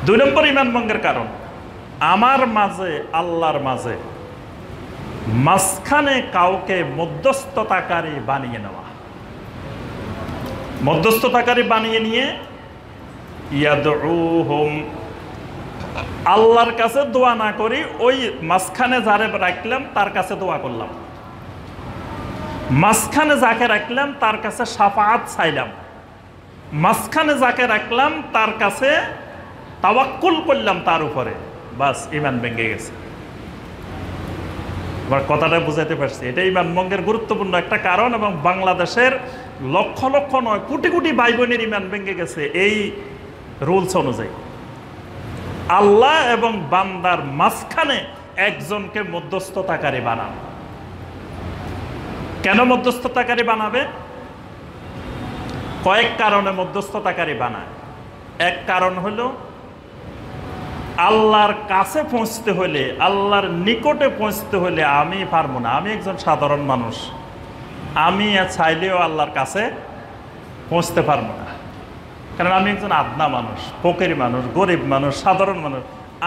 দুই নম্বর ইমান ভঙ্গের কারণ, আমার মাঝে আল্লাহর মাঝে মাঝখানে কাউকে মধ্যস্থতাকারী বানিয়ে নেওয়া। মধ্যস্থতাকারী বানিয়ে নিয়ে ইয়াদউহুম, আল্লাহর কাছে দোয়া না করি, ওই মাঝখানে যারে রাখলাম তার কাছে দোয়া করলাম, মাঝখানে যাকে রাখলাম তার কাছে শাফাআত চাইলাম, মাঝখানে যাকে রাখলাম তার কাছে তাওয়াক্কুল করলাম তার উপরে, বাস ঈমান ভেঙে গেছে। এবার কথাটা বুঝাইতে পারছি, এটা ঈমান ভঙ্গের গুরুত্বপূর্ণ একটা কারণ। এবং বাংলাদেশের লক্ষ লক্ষ নয় কোটি কোটি ভাই বোনের ঈমান ভেঙে গেছে এই রুলস অনুযায়ী। আল্লাহ এবং বান্দার মাঝখানে একজনকে মধ্যস্থতাকারী বানান। কেন মধ্যস্থতাকারী বানাবে? কয়েক কারণে মধ্যস্থতাকারী বানায়। এক কারণ হলো আল্লাহর কাছে পৌঁছতে হলে, আল্লাহর নিকটে পৌঁছতে হলে আমি পারবো না, আমি একজন সাধারণ মানুষ, আমি চাইলেও আল্লাহর কাছে পৌঁছতে পারবো না, কারণ আমি একজন আদনা মানুষ, ফকির মানুষ, গরিব মানুষ, সাধারণ মানুষ।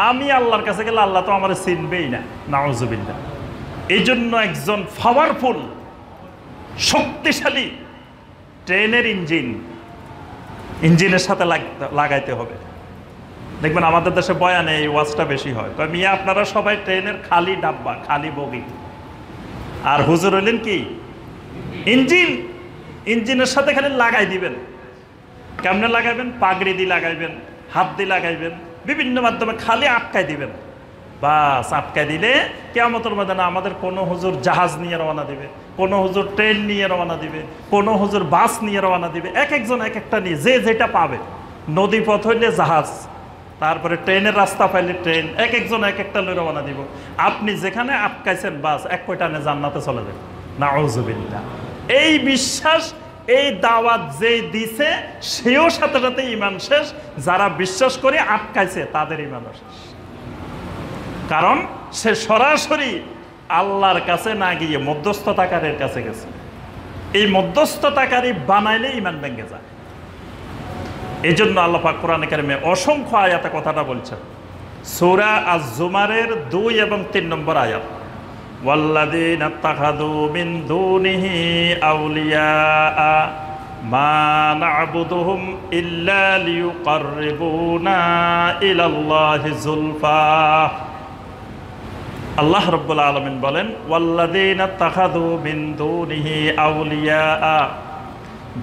আমি আল্লাহর কাছে গেলে আল্লাহ তো আমার চিনবেই না, নাউজুবিল্লাহ। এই জন্য একজন পাওয়ারফুল শক্তিশালী ট্রেনের ইঞ্জিনের সাথে লাগাইতে হবে। দেখবেন আমাদের দেশে বয়ানে এই ওয়াজটা বেশি হয়, মিয়া আপনারা সবাই ট্রেনের খালি ডাব্বা, খালি বগি, আর হুজুর হইলেন কি ইঞ্জিনের সাথে খালি লাগাই দিবেন। কেমনে লাগাইবেন? পাগড়ি দিয়ে লাগাইবেন, হাত দিয়ে লাগাইবেন, বিভিন্ন মাধ্যমে খালি আটকাই দিবেন। বাস আটকাই দিলে কিয়ামতের ময়দানে আমাদের কোনো হুজুর জাহাজ নিয়ে রওনা দিবে, কোনো হুজুর ট্রেন নিয়ে রওনা দিবে, কোনো হুজুর বাস নিয়ে রওনা দিবে, এক একজন এক একটা নিয়ে যে যেটা পাবে। নদী পথ হইলে জাহাজ, তারপরে ট্রেনের রাস্তা পাইলে ট্রেন, এক একজন এক একটা লয়ে রওনা দিব। আপনি যেখানে আটকাইছেন বাস এক কয়টানে জান্নাতে চলে যাবে, নাউজুবিল্লাহ। এই বিশ্বাস, এই দাওয়াত যে দিছে সেও সাথে সাথে ঈমান শেষ। যারা বিশ্বাস করে আটকাইছে তাদের ঈমানও শেষ, কারণ সে সরাসরি আল্লাহর কাছে না গিয়ে মধ্যস্থতাকারীর কাছে গেছে। এই মধ্যস্থতাকারী বানাইলে ঈমান ভেঙে যায়। এই জন্য আল্লাহ পাক কোরআনে কারিমে অসংখ্য আয়াতে কথাটা বলছেন। সূরা আজ-জুমারের 2 এবং 3 নম্বর আয়াত, ওয়াল্লাযীনা ইত্তাখাযু মিন দুনিহি আউলিয়া মা না'বুদুহুম ইল্লা লিয়ুকাররিবুনা ইলাল্লাহি যুলফা। আল্লাহ রাব্বুল আলামিন বলেন, ওয়াল্লাযীনা ইত্তাখাযু মিন দুনিহি আউলিয়া,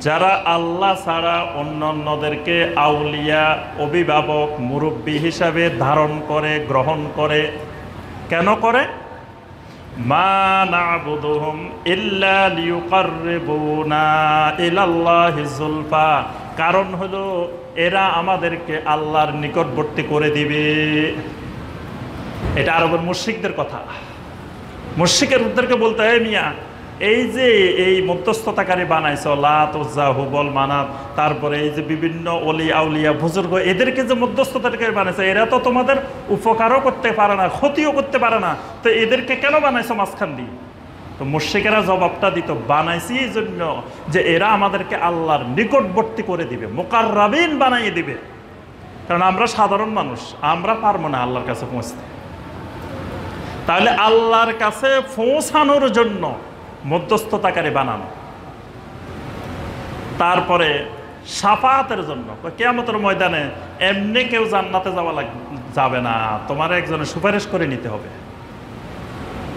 যারা আল্লাহ ছাড়া অন্যান্যদেরকে আউলিয়া, অভিভাবক, মুরব্বী হিসাবে ধারণ করে, গ্রহণ করে। কেন করে? মা না'বুদুহুম ইল্লা লিয়ুকাররিবুনা ইলাল্লাহি যুলফা, কারণ হলো এরা আমাদেরকে আল্লাহর নিকটবর্তী করে দিবে। এটা আরবের মুশরিকদের কথা। মুশরিকদেরকে বলতে হয়, মিয়া এই যে এই মধ্যস্থতাকারী বানাইছ, লাত, উজ্জা, হুবল, মানাত, তারপরে এই যে বিভিন্ন অলি আউলিয়া বুজুর্গ, এদেরকে যে মধ্যস্থতাকারী বানাইছে, এরা তো তোমাদের উপকারও করতে পারে না, ক্ষতিও করতে পারে না, তো এদেরকে কেন বানাইছো মাঝখান দিয়ে? তো মুশরিকেরা জবাবটা দিত, বানাইছি এই জন্য যে এরা আমাদেরকে আল্লাহর নিকটবর্তী করে দিবে, মুকাররাবিন বানাইয়ে দিবে। কারণ আমরা সাধারণ মানুষ, আমরা পারবো না আল্লাহর কাছে পৌঁছতে। তাহলে আল্লাহর কাছে পৌঁছানোর জন্য মধ্যস্থতাকারী বানানো। তারপরে শাফাআতের জন্য, কিয়ামতের ময়দানে এমনি কেউ জান্নাতে যাবে না, তোমার একজনের সুপারিশ করে নিতে হবে।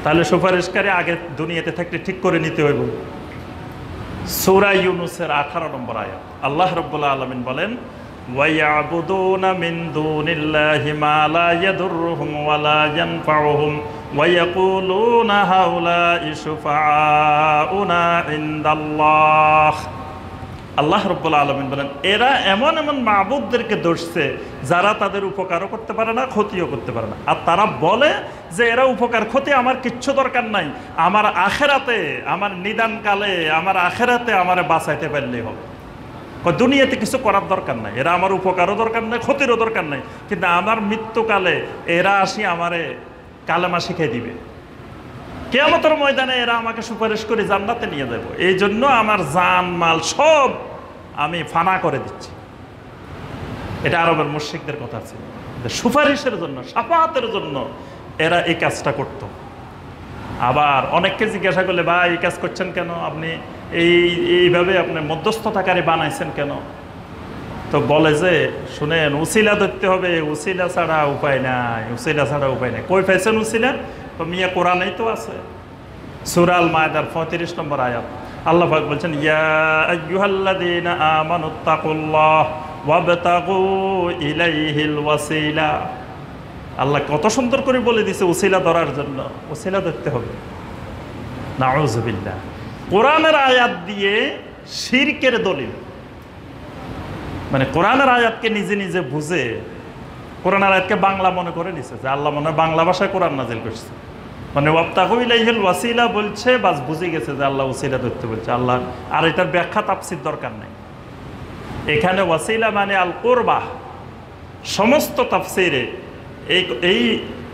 তাহলে সুপারিশকারী আগে দুনিয়াতে থাকতে ঠিক করে নিতে হইব। সূরা ইউনূসের 18 নম্বর আয়াত, আল্লাহ রাব্বুল আলামিন বলেন, ওয়ায়াবুদুনা মিন দুনিল্লাহি মা লা ইয়াদুররুহুম ওয়া লা ইয়ানফাউহুম ওয়ায়াকুলুনা হাউলাই শুফাআউনা ইনদাল্লাহ। আল্লাহ রাব্বুল আলামিন বলেন, এরা এমন এমন মাবুদদেরকে দর্শছে যারা তাদের উপকারও করতে পারে না, ক্ষতিও করতে পারে না। আর তারা বলে যে এরা উপকার ক্ষতি আমার কিচ্ছু দরকার নাই, আমার আখেরাতে, আমার নিদানকালে, আমার আখেরাতে আমারে বাঁচাইতে পারলেই হবে। দুনিয়াতে কিছু করার দরকার নাই, এরা আমার উপকারও দরকার নাই, ক্ষতিরও দরকার নাই, কিন্তু আমার মৃত্যুকালে এরা আসি আমারে কালেমা শিখিয়ে দিবে। কিয়ামতের ময়দানে এরা আমাকে সুপারিশ করে জান্নাতে নিয়ে যাব। এই জন্য আমার জান মাল সব আমি ফানা করে দিচ্ছি। এটা আরবের মুশরিকদের কথা ছিল। সুপারিশের জন্য, শাফাআতের জন্য এরা এই কাজটা করত। আবার অনেককে জিজ্ঞাসা করলে, ভাই এই কাজ করছেন কেন, আপনি এইভাবে আপনি মধ্যস্থতাকারী বানাইছেন কেন? তো বলে যে শুনেন, উসিলা ধরতে হবে, উসিলা ছাড়া উপায় নাই, উসিলা ছাড়া উপায় নাই। কই পাইছেন উসিলা? তো মিয়া কোরআনেই তো আছে, সূরা আল মায়েদার 35 নম্বর আয়াত। আল্লাহ পাক বলছেন, ইয়া আইয়ুহাল্লাযীনা আমানুত্তাকুল্লাহ ওয়াবতাগু ইলাইহিল ওয়াসিলা। আল্লাহ কত সুন্দর করে বলে দিছে উসিলা ধরার জন্য, উসিলা ধরতে হবে। নাউযুবিল্লাহ। কোরআনের আয়াত দিয়ে শিরকের দলিল, মানে কোরআনের আয়াতকে নিজে নিজে বুঝে কোরআনের আয়াতকে বাংলা মনে করে নিছে যে আল্লাহ মনে হয় বাংলা ভাষায় কোরআন নাজিল করছে, মানে ওয়াবতাগু ইলাইহিল ওয়াসিলা বলছে, বাস বুঝে গেছে যে আল্লাহ ওসিলা ধরতে বলছে। আল্লাহ আর এটার ব্যাখ্যা তাফসীর দরকার নাই। এখানে ওয়াসিলা মানে আল কুরবা। সমস্ত তাফসীরে এই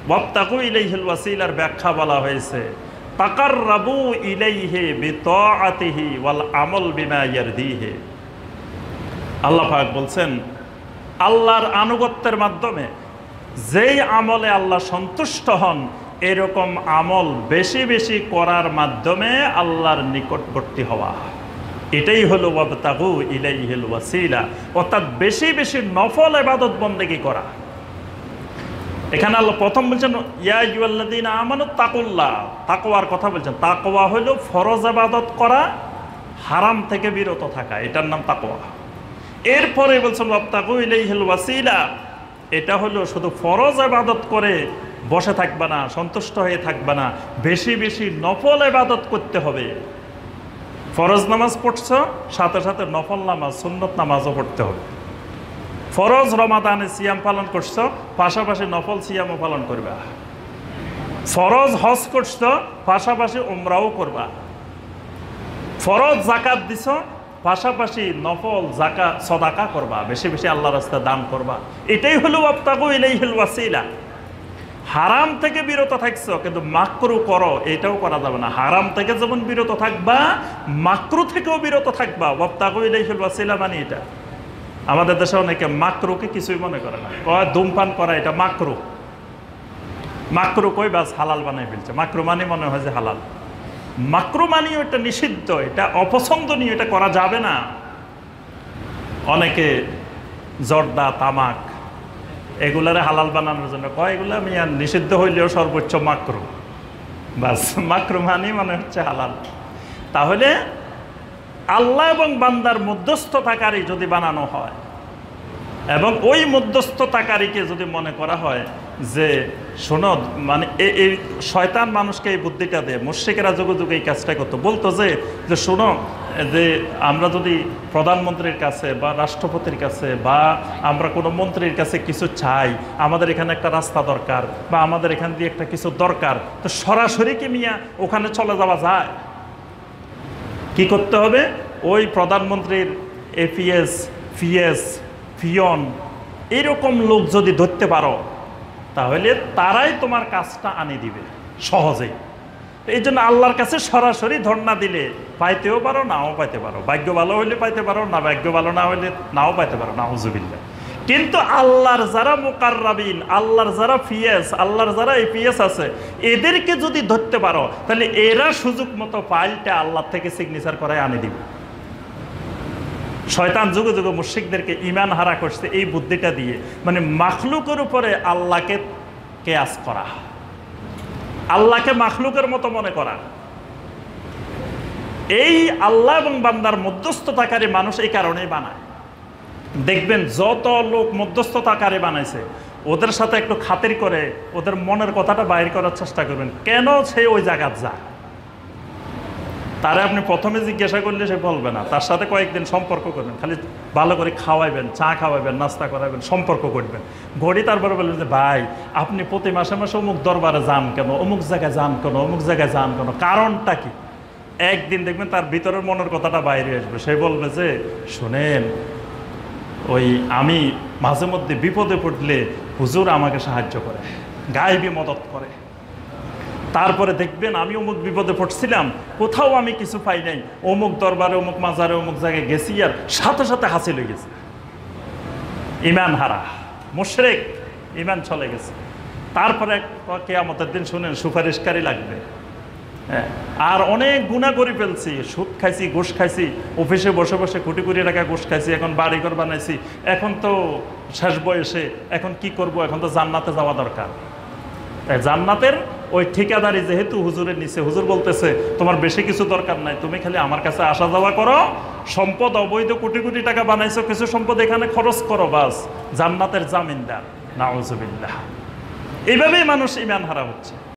ওয়াবতাগু ইলাইহিল ওয়াসিলার ব্যাখ্যা বলা হয়েছে তাকাররাবু ইলাইহি বিতাআতিহি ওয়াল আমল বিমা ইয়ারদিহি। আল্লাহ পাক বলছেন, আল্লাহর আনুগত্যের মাধ্যমে যেই আমলে আল্লাহ সন্তুষ্ট হন এরকম আমল বেশি বেশি করার মাধ্যমে আল্লাহর নিকটবর্তী হওয়া, এটাই হলো ওয়াবতাগু ইলাইহিল ওয়াসিলা, অর্থাৎ বেশি বেশি নফল ইবাদত বন্দেগী করা। এখানে আল্লাহ প্রথম বলছেন ইয়া আইয়ুহাল্লাযীনা আমানুত্তাকুল্লাহ, তাকওয়ার কথা বলছেন। তাকওয়া হলো ফরজ ইবাদত করা, হারাম থেকে বিরত থাকা, এটার নাম তাকওয়া। এরপরে বলছেন ওয়াবতাগু ইলাইহিল ওয়াসিলা, এটা হলো শুধু ফরজ ইবাদত করে বসে থাকবে না, সন্তুষ্ট হয়ে থাকবে না, বেশি বেশি নফল ইবাদত করতে হবে। ফরজ নামাজ পড়ছো, সাথে সাথে নফল নামাজ, সুন্নত নামাজও পড়তে হবে। ফরজ রমাদানে সিয়াম পালন করছো, পাশাপাশি নফল সিয়ামও পালন করবা। ফরজ হজ করছো, পাশাপাশি উমরাও করবা। ফরজ যাকাত দিছ, পাশাপাশি নফল যাকাত সদাকা করবা, বেশি বেশি আল্লাহর রাস্তায় দান করবা। এটাই হলো ওয়াবতাগু ইলাইহিল ওয়াসিলা। হারাম থেকে বিরত থাকছো কিন্তু মাকরু করো, এটাও করা যাবে না। হারাম থেকে যেমন বিরত থাকবা, মাকরু থেকেও বিরত থাকবা। ওয়াবতাগু ইলাইহিল ওয়াসিলা মানে এটা। আমাদের দেশে অনেকে মাকরুকে কিছুই মনে করে না, কয় ধূমপান করা এটা মাকরু। মাকরু কই বাস হালাল বানাই ফেলছে। মাকরু মানে মনে হয় যে হালাল। মাকরু মানেও এটা নিষিদ্ধ, এটা অপছন্দনীয়, এটা করা যাবে না। অনেকে জর্দা, তামাক এগুলারে হালাল বানানোর জন্য কয় এগুলা মিয়া নিষিদ্ধ হইলেও সর্বোচ্চ মাকরু, বাস মাকরু মানে মনে হচ্ছে হালাল। তাহলে আল্লাহ এবং বান্দার মধ্যস্থতাকারী যদি বানানো হয় এবং ওই মধ্যস্থতাকারীকে যদি মনে করা হয় যে শোনো, মানে এই শয়তান মানুষকে এই বুদ্ধিটা দেয়। মুশরিকেরা যুগে যুগে এই কাজটা করতো, বলতো যে শোনো, যে আমরা যদি প্রধানমন্ত্রীর কাছে বা রাষ্ট্রপতির কাছে বা আমরা কোনো মন্ত্রীর কাছে কিছু চাই, আমাদের এখানে একটা রাস্তা দরকার বা আমাদের এখান দিয়ে একটা কিছু দরকার, তো সরাসরি কি মিয়া ওখানে চলে যাওয়া যায়? কি করতে হবে? ওই প্রধানমন্ত্রীর এপিএস, পিএস, পিয়ন এরকম লোক যদি ধরতে পারো, তাহলে তারাই তোমার কাজটা আনি দিবে সহজেই। এই জন্য আল্লাহর কাছে সরাসরি ধর্ণা দিলে পাইতেও পারো, নাও পাইতে পারো। ভাগ্য ভালো হইলে পাইতে পারো, না ভাগ্য ভালো না হইলে নাও পাইতে পারো, নাউজুবিল্লাহ। কিন্তু আল্লাহর যারা মুকাররাবিন, আল্লাহর যারা পিএস, আল্লাহর যারা এপিএস আছে, এদেরকে যদি ধরতে পারো, তাহলে এরা সুযোগ মতো ফাইলটা আল্লাহ থেকে সিগনেচার করায় আনি দিবে। শয়তান যুগে যুগে মুশরিকদেরকে ঈমান হারা করছে এই বুদ্ধিটা দিয়ে, মানে মাখলুকের উপরে আল্লাহকে কেয়াস করা, আল্লাহকে মাখলুকের মতো মনে করা। এই আল্লাহ এবং বান্দার মধ্যস্থতাকারী মানুষ এই কারণেই বানায়। দেখবেন যত লোক মধ্যস্থতাকারী বানাইছে, ওদের সাথে একটু খাতির করে ওদের মনের কথাটা বাইর করার চেষ্টা করবেন, কেন সে ওই জায়গায় যায়। তারে আপনি প্রথমে জিজ্ঞাসা করলে সে বলবে না, তার সাথে কয়েকদিন সম্পর্ক করবেন, খালি ভালো করে খাওয়াইবেন, চা খাওয়াইবেন, নাস্তা করাবেন, সম্পর্ক করবেন। ঘড়ি তারপরে বলবেন যে ভাই আপনি প্রতি মাসে মাসে অমুক দরবারে যান কেন, অমুক জায়গায় যান কেন, অমুক জায়গায় যান কেন, কারণটা কি? একদিন দেখবেন তার ভিতরের মনের কথাটা বাইরে আসবে। সে বলবে যে শোনেন, ওই আমি মাঝে মধ্যে বিপদে পড়লে হুজুর আমাকে সাহায্য করে, গায়েবী মদত করে। তারপরে দেখবেন আমি অমুক বিপদে পড়ছিলাম, কোথাও আমি কিছু পাই নাই, অমুক দরবারে, অমুক মাজারে, অমুক জায়গায় গেছি, আর সাথে সাথে হাসিল হয়ে গেছে। ঈমান হারা, মুশরিক, ইমান চলে গেছে। তারপরে কিয়ামতের দিন শুনেন সুপারিশকারী লাগবে। হ্যাঁ, আর অনেক গুনাহ করে ফেলছি, সুদ খাইছি, ঘুষ খাইছি, অফিসে বসে বসে কোটি কোটি টাকা ঘুষ খাইছি, এখন বাড়িঘর বানাইছি, এখন তো শেষ বয়সে, এখন কি করব, এখন তো জান্নাতে যাওয়া দরকার। তাই জান্নাতের ওই ঠিকাদারি যেহেতু হুজুরের নিচে, হুজুর বলতেছে তোমার বেশি কিছু দরকার নাই, তুমি খালি আমার কাছে আসা যাওয়া করো, সম্পদ অবৈধ কোটি কোটি টাকা বানাইছো, কিছু সম্পদ এখানে খরচ করো, বাস জান্নাতের জামিনদার। নাউজুবিল্লাহ। এইভাবেই মানুষ ঈমান হারা হচ্ছে।